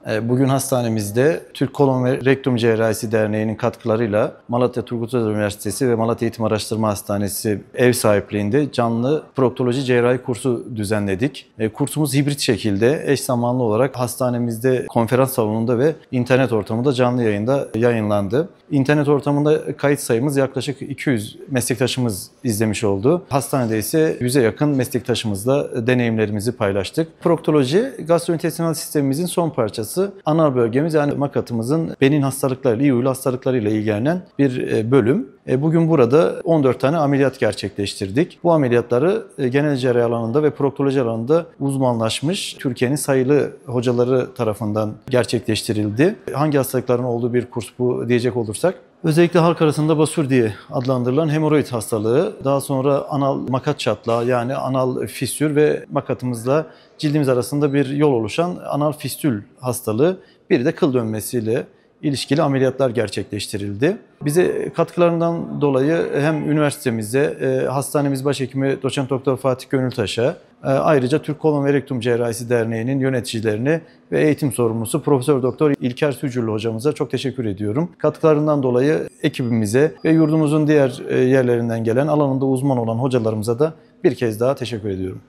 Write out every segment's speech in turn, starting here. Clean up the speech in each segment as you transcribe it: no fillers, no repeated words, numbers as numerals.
Bugün hastanemizde Türk Kolon ve Rektum Cerrahisi Derneği'nin katkılarıyla Malatya Turgut Özal Üniversitesi ve Malatya Eğitim Araştırma Hastanesi ev sahipliğinde canlı proktoloji cerrahi kursu düzenledik. Kursumuz hibrit şekilde eş zamanlı olarak hastanemizde konferans salonunda ve internet ortamında canlı yayında yayınlandı. İnternet ortamında kayıt sayımız yaklaşık 200 meslektaşımız izlemiş oldu. Hastanede ise 100'e yakın meslektaşımızla deneyimlerimizi paylaştık. Proktoloji, gastrointestinal sistemimizin son parçası. Ana bölgemiz yani makatımızın benin hastalıklarıyla, iyi huylu hastalıklarıyla ilgilenen bir bölüm. Bugün burada 14 tane ameliyat gerçekleştirdik. Bu ameliyatları genel cerrahi alanında ve proktoloji alanında uzmanlaşmış Türkiye'nin sayılı hocaları tarafından gerçekleştirildi. Hangi hastalıkların olduğu bir kurs bu diyecek olursak, özellikle halk arasında basur diye adlandırılan hemoroid hastalığı, daha sonra anal makat çatlağı yani anal fistül ve makatımızla cildimiz arasında bir yol oluşan anal fistül hastalığı, bir de kıl dönmesiyle ilişkili ameliyatlar gerçekleştirildi. Bize katkılarından dolayı hem üniversitemize, hastanemiz başhekimi Doçent Doktor Fatih Gönültaş'a, ayrıca Türk Kolon ve Rektum Cerrahisi Derneği'nin yöneticilerine ve eğitim sorumlusu Profesör Doktor İlker Sücürlü hocamıza çok teşekkür ediyorum. Katkılarından dolayı ekibimize ve yurdumuzun diğer yerlerinden gelen alanında uzman olan hocalarımıza da bir kez daha teşekkür ediyorum.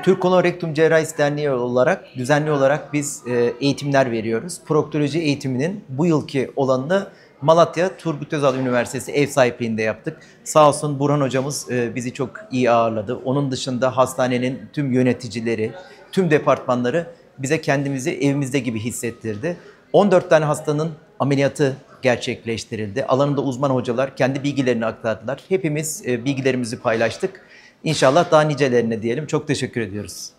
Türk Kolon Rektum Cerrahisi Derneği olarak düzenli olarak biz eğitimler veriyoruz. Proktoloji eğitiminin bu yılki olanını Malatya Turgut Özal Üniversitesi ev sahipliğinde yaptık. Sağ olsun Burhan hocamız bizi çok iyi ağırladı. Onun dışında hastanenin tüm yöneticileri, tüm departmanları bize kendimizi evimizde gibi hissettirdi. 14 tane hastanın ameliyatı gerçekleştirildi. Alanında uzman hocalar kendi bilgilerini aktardılar. Hepimiz bilgilerimizi paylaştık. İnşallah daha nicelerine diyelim. Çok teşekkür ediyoruz.